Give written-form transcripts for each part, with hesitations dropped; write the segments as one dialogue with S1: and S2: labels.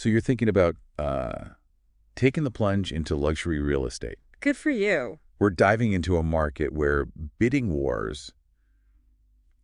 S1: So you're thinking about taking the plunge into luxury real estate.
S2: Good for you.
S1: We're diving into a market where bidding wars,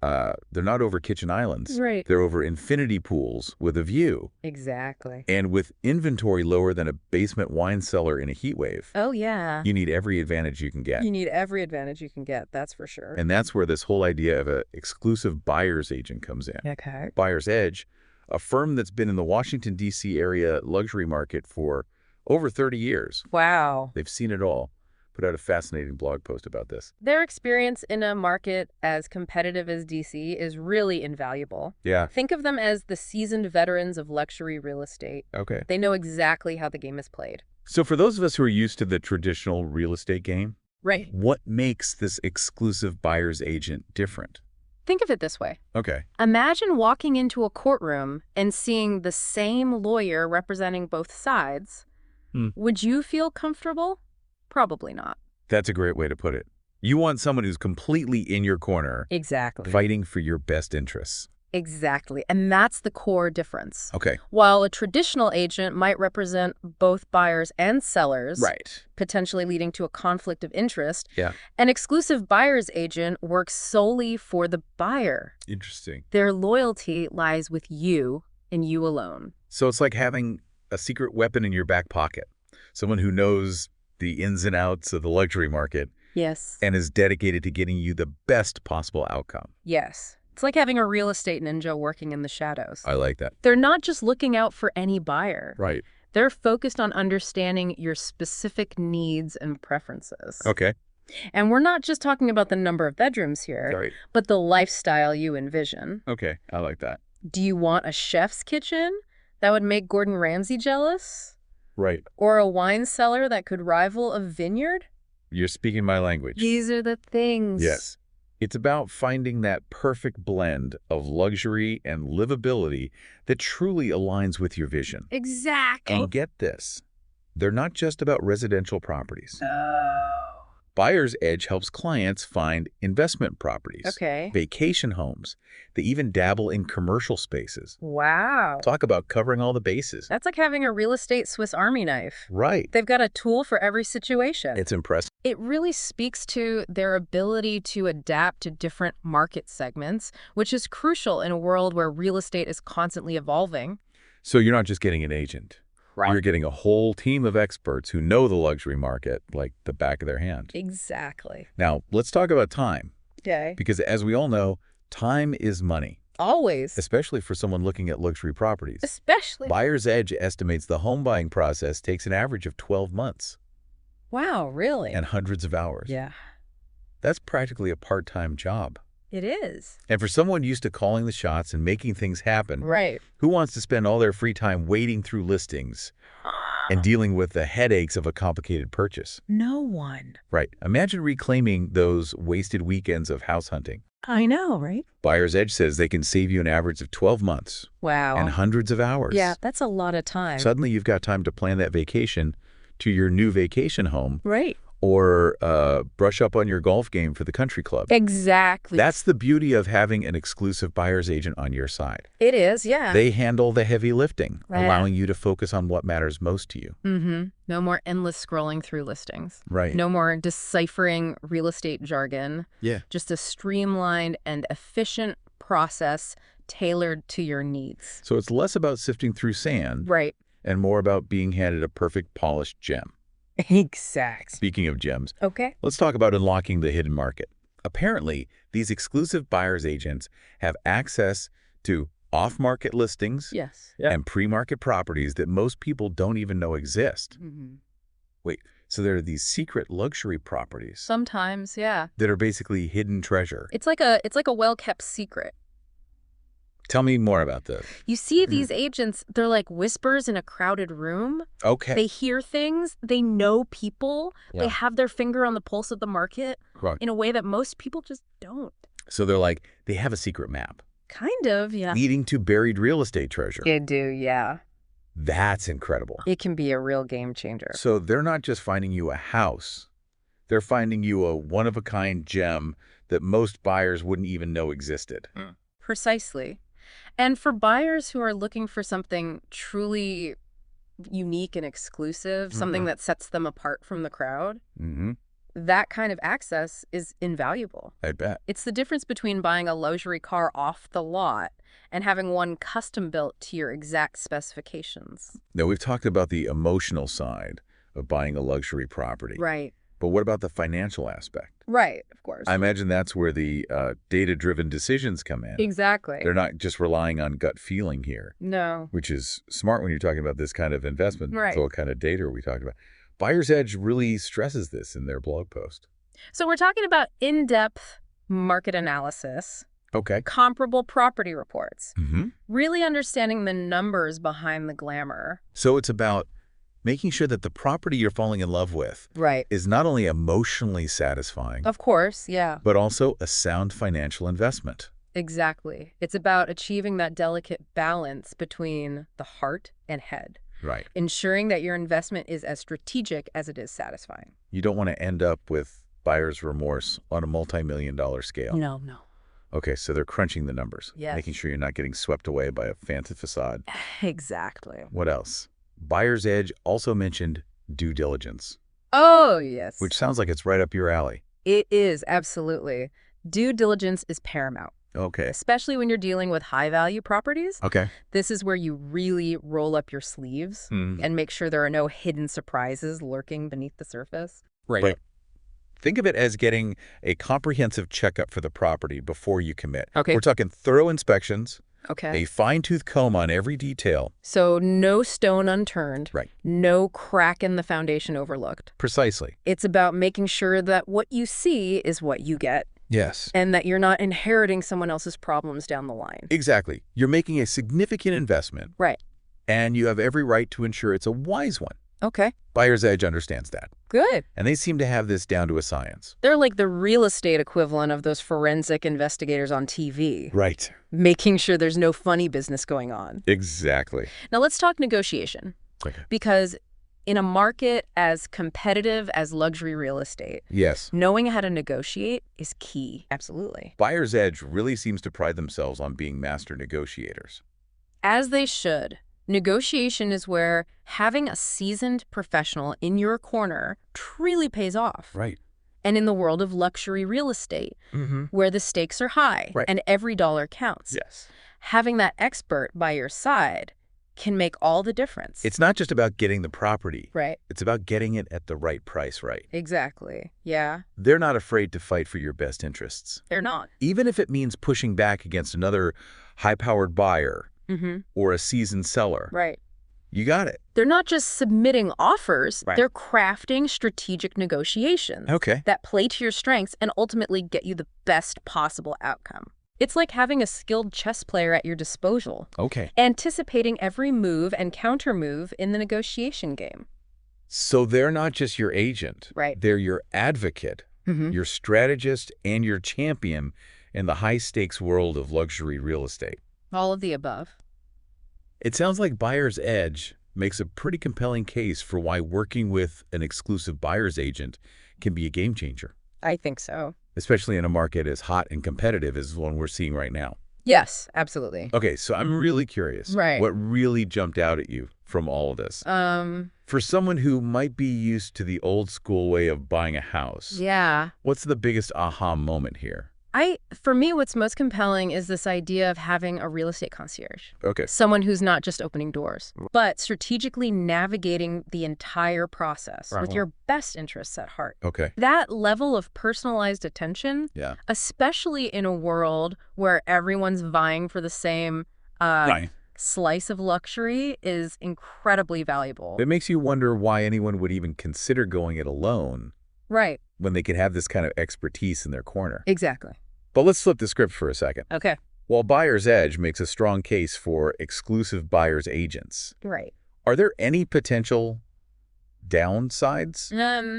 S1: they're not over kitchen islands.
S2: Right.
S1: They're over infinity pools with a view.
S2: Exactly.
S1: And with inventory lower than a basement wine cellar in a heat wave.
S2: Oh, yeah.
S1: You need every advantage you can get.
S2: You need every advantage you can get, that's for sure.
S1: And that's where this whole idea of an exclusive buyer's agent comes in.
S2: Okay.
S1: Buyer's Edge, a firm that's been in the Washington, D.C. area luxury market for over 30 years.
S2: Wow.
S1: They've seen it all. Put out a fascinating blog post about this.
S2: Their experience in a market as competitive as DC is really invaluable.
S1: Yeah.
S2: Think of them as the seasoned veterans of luxury real estate.
S1: Okay.
S2: They know exactly how the game is played.
S1: So for those of us who are used to the traditional real estate game,
S2: Right.
S1: what makes this exclusive buyer's agent different?
S2: Think of it this way.
S1: Okay.
S2: Imagine walking into a courtroom and seeing the same lawyer representing both sides. Would you feel comfortable? Probably not.
S1: That's a great way to put it. You want someone who's completely in your corner.
S2: Exactly.
S1: Fighting for your best interests.
S2: Exactly. And that's the core difference.
S1: Okay.
S2: While a traditional agent might represent both buyers and sellers,
S1: Right.
S2: potentially leading to a conflict of interest,
S1: Yeah.
S2: an exclusive buyer's agent works solely for the buyer.
S1: Interesting.
S2: Their loyalty lies with you and you alone.
S1: So it's like having a secret weapon in your back pocket. Someone who knows the ins and outs of the luxury market
S2: Yes.
S1: and is dedicated to getting you the best possible outcome.
S2: Yes. It's like having a real estate ninja working in the shadows.
S1: I like that.
S2: They're not just looking out for any buyer.
S1: Right.
S2: They're focused on understanding your specific needs and preferences.
S1: Okay.
S2: And we're not just talking about the number of bedrooms here,
S1: Right.
S2: but the lifestyle you envision.
S1: Okay. I like that.
S2: Do you want a chef's kitchen that would make Gordon Ramsay jealous?
S1: Right.
S2: Or a wine cellar that could rival a vineyard?
S1: You're speaking my language.
S2: These are the things.
S1: Yes. It's about finding that perfect blend of luxury and livability that truly aligns with your vision.
S2: Exactly.
S1: And get this, they're not just about residential properties.
S2: Oh.
S1: Buyer's Edge helps clients find investment properties,
S2: Okay.
S1: vacation homes. They even dabble in commercial spaces.
S2: Wow.
S1: Talk about covering all the bases.
S2: That's like having a real estate Swiss Army knife.
S1: Right.
S2: They've got a tool for every situation.
S1: It's impressive.
S2: It really speaks to their ability to adapt to different market segments, which is crucial in a world where real estate is constantly evolving.
S1: So you're not just getting an agent.
S2: Right.
S1: You're getting a whole team of experts who know the luxury market like the back of their hand.
S2: Exactly.
S1: Now, let's talk about time.
S2: Okay.
S1: Because as we all know, time is money,
S2: Always.
S1: especially for someone looking at luxury properties.
S2: Especially.
S1: Buyer's Edge estimates the home buying process takes an average of 12 months
S2: Wow, really?
S1: and hundreds of hours.
S2: Yeah,
S1: That's practically a part-time job.
S2: it is.
S1: And for someone used to calling the shots and making things happen,
S2: Right.
S1: who wants to spend all their free time wading through listings and dealing with the headaches of a complicated purchase?
S2: No one.
S1: Right. Imagine reclaiming those wasted weekends of house hunting.
S2: I know, right?
S1: Buyer's Edge says they can save you an average of 12 months
S2: Wow.
S1: and hundreds of hours.
S2: Yeah, that's a lot of time.
S1: Suddenly you've got time to plan that vacation to your new vacation home
S2: Right.
S1: or brush up on your golf game for the country club.
S2: Exactly.
S1: That's the beauty of having an exclusive buyer's agent on your side.
S2: It is, yeah.
S1: They handle the heavy lifting,
S2: Right.
S1: allowing you to focus on what matters most to you.
S2: Mm-hmm. No more endless scrolling through listings.
S1: Right.
S2: No more deciphering real estate jargon.
S1: Yeah.
S2: Just a streamlined and efficient process tailored to your needs.
S1: So it's less about sifting through sand
S2: Right.
S1: and more about being handed a perfect polished gem.
S2: Exact.
S1: Speaking of gems,
S2: Okay.
S1: let's talk about unlocking the hidden market. Apparently, these exclusive buyer's agents have access to off-market listings
S2: Yes.
S1: and pre-market properties that most people don't even know exist.
S2: Mm-hmm.
S1: Wait, so there are these secret luxury properties
S2: Sometimes, yeah.
S1: that are basically hidden treasure.
S2: It's like a well-kept secret.
S1: Tell me more about this.
S2: You see these agents, they're like whispers in a crowded room.
S1: Okay.
S2: They hear things. They know people.
S1: Yeah.
S2: They have their finger on the pulse of the market
S1: Right.
S2: in a way that most people just don't.
S1: So they're like, they have a secret map
S2: Kind of, yeah.
S1: leading to buried real estate treasure.
S2: They do, yeah.
S1: That's incredible.
S2: It can be a real game changer.
S1: So they're not just finding you a house. They're finding you a one-of-a-kind gem that most buyers wouldn't even know existed.
S2: Precisely. And for buyers who are looking for something truly unique and exclusive, something that sets them apart from the crowd, that kind of access is invaluable.
S1: I bet.
S2: It's the difference between buying a luxury car off the lot and having one custom built to your exact specifications.
S1: Now, we've talked about the emotional side of buying a luxury property.
S2: Right.
S1: But what about the financial aspect?
S2: Right, of course.
S1: I imagine that's where the data-driven decisions come in.
S2: Exactly.
S1: They're not just relying on gut feeling here.
S2: No.
S1: Which is smart when you're talking about this kind of investment.
S2: Right.
S1: So what kind of data are we talking about? Buyer's Edge really stresses this in their blog post.
S2: So we're talking about in-depth market analysis,
S1: Okay.
S2: comparable property reports, really understanding the numbers behind the glamour.
S1: So it's about making sure that the property you're falling in love with
S2: Right.
S1: is not only emotionally satisfying,
S2: Of course, yeah.
S1: but also a sound financial investment.
S2: Exactly. It's about achieving that delicate balance between the heart and head,
S1: Right.
S2: ensuring that your investment is as strategic as it is satisfying.
S1: You don't want to end up with buyer's remorse on a multi-million-dollar scale.
S2: No.
S1: Okay, so they're crunching the numbers,
S2: Yes.
S1: making sure you're not getting swept away by a fancy facade.
S2: Exactly.
S1: What else? Buyer's Edge also mentioned due diligence,
S2: Oh, yes.
S1: which sounds like it's right up your alley.
S2: It is, absolutely. Due diligence is paramount,
S1: Okay.
S2: especially when you're dealing with high-value properties.
S1: Okay.
S2: This is where you really roll up your sleeves and make sure there are no hidden surprises lurking beneath the surface.
S1: Right. Think of it as getting a comprehensive checkup for the property before you commit.
S2: Okay.
S1: We're talking thorough inspections,
S2: Okay.
S1: a fine-tooth comb on every detail.
S2: So no stone unturned.
S1: Right.
S2: No crack in the foundation overlooked.
S1: Precisely.
S2: It's about making sure that what you see is what you get
S1: Yes.
S2: and that you're not inheriting someone else's problems down the line.
S1: Exactly. You're making a significant investment,
S2: Right.
S1: and you have every right to ensure it's a wise one.
S2: Okay.
S1: Buyer's Edge understands that,
S2: Good.
S1: and they seem to have this down to a science.
S2: They're like the real estate equivalent of those forensic investigators on TV,
S1: Right.
S2: making sure there's no funny business going on.
S1: Exactly.
S2: Now let's talk negotiation,
S1: Okay.
S2: because in a market as competitive as luxury real estate,
S1: Yes.
S2: knowing how to negotiate is key. Absolutely.
S1: Buyer's Edge really seems to pride themselves on being master negotiators.
S2: As they should. Negotiation is where having a seasoned professional in your corner truly pays off.
S1: Right.
S2: And in the world of luxury real estate, where the stakes are high
S1: Right.
S2: and every dollar counts,
S1: Yes.
S2: having that expert by your side can make all the difference.
S1: It's not just about getting the property.
S2: Right.
S1: It's about getting it at the right price, right?
S2: Exactly. Yeah.
S1: They're not afraid to fight for your best interests,
S2: They're not.
S1: even if it means pushing back against another high-powered buyer or a seasoned seller.
S2: Right.
S1: You got it.
S2: They're not just submitting offers,
S1: Right.
S2: they're crafting strategic negotiations
S1: Okay.
S2: that play to your strengths and ultimately get you the best possible outcome. It's like having a skilled chess player at your disposal,
S1: Okay.
S2: anticipating every move and counter-move in the negotiation game.
S1: So they're not just your agent.
S2: Right.
S1: They're your advocate, your strategist, and your champion in the high-stakes world of luxury real estate.
S2: All of the above.
S1: It sounds like Buyer's Edge makes a pretty compelling case for why working with an exclusive buyer's agent can be a game changer,
S2: I think so.
S1: especially in a market as hot and competitive as the one we're seeing right now.
S2: Yes, absolutely.
S1: Okay, so I'm really curious.
S2: Right.
S1: What really jumped out at you from all of this? For someone who might be used to the old school way of buying a house,
S2: Yeah.
S1: what's the biggest aha moment here?
S2: For me, what's most compelling is this idea of having a real estate concierge.
S1: Okay.
S2: Someone who's not just opening doors, but strategically navigating the entire process with your best interests at heart.
S1: Okay.
S2: That level of personalized attention,
S1: Yeah.
S2: especially in a world where everyone's vying for the same slice of luxury, is incredibly valuable.
S1: It makes you wonder why anyone would even consider going it alone
S2: Right.
S1: when they could have this kind of expertise in their corner.
S2: Exactly.
S1: But let's flip the script for a second.
S2: Okay.
S1: While Buyer's Edge makes a strong case for exclusive buyer's agents,
S2: Right.
S1: are there any potential downsides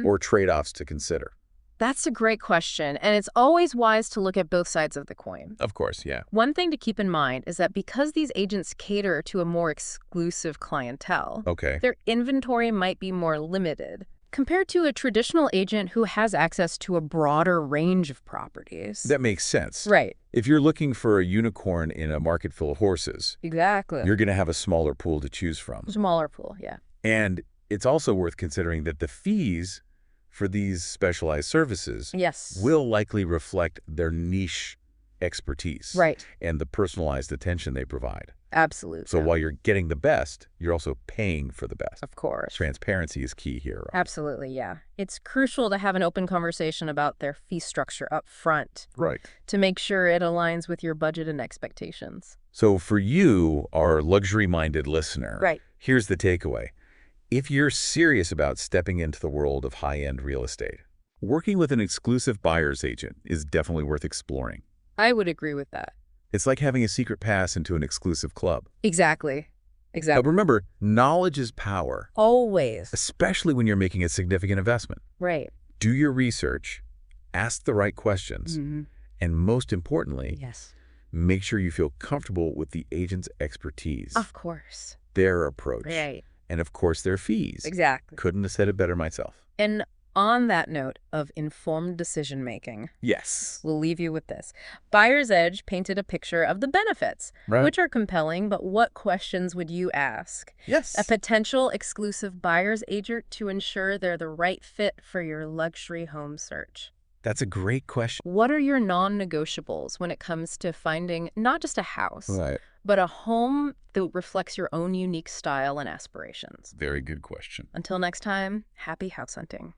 S1: or trade-offs to consider?
S2: That's a great question, and it's always wise to look at both sides of the coin.
S1: Of course, yeah.
S2: One thing to keep in mind is that because these agents cater to a more exclusive clientele,
S1: Okay.
S2: their inventory might be more limited compared to a traditional agent who has access to a broader range of properties.
S1: That makes sense.
S2: Right.
S1: If you're looking for a unicorn in a market full of horses,
S2: Exactly.
S1: you're going to have a smaller pool to choose from.
S2: Smaller pool, yeah.
S1: And it's also worth considering that the fees for these specialized services
S2: Yes.
S1: will likely reflect their niche expertise
S2: Right.
S1: and the personalized attention they provide.
S2: Absolutely.
S1: So while you're getting the best, you're also paying for the best.
S2: Of course.
S1: Transparency is key here. Right?
S2: Absolutely, yeah. It's crucial to have an open conversation about their fee structure up front
S1: Right.
S2: to make sure it aligns with your budget and expectations.
S1: So for you, our luxury-minded listener,
S2: Right.
S1: here's the takeaway. If you're serious about stepping into the world of high-end real estate, working with an exclusive buyer's agent is definitely worth exploring.
S2: I would agree with that.
S1: It's like having a secret pass into an exclusive club.
S2: Exactly.
S1: But
S2: Exactly.
S1: remember, knowledge is power,
S2: Always.
S1: especially when you're making a significant investment.
S2: Right.
S1: Do your research, ask the right questions, and most importantly,
S2: Yes.
S1: make sure you feel comfortable with the agent's expertise,
S2: Of course.
S1: their approach,
S2: Right.
S1: and of course their fees.
S2: Exactly.
S1: Couldn't have said it better myself.
S2: And on that note of informed decision-making,
S1: Yes.
S2: we'll leave you with this. Buyer's Edge painted a picture of the benefits,
S1: Right.
S2: which are compelling, but what questions would you ask
S1: Yes.
S2: a potential exclusive buyer's agent to ensure they're the right fit for your luxury home search?
S1: That's a great question.
S2: What are your non-negotiables when it comes to finding not just a house,
S1: Right.
S2: but a home that reflects your own unique style and aspirations?
S1: Very good question.
S2: Until next time, happy house hunting.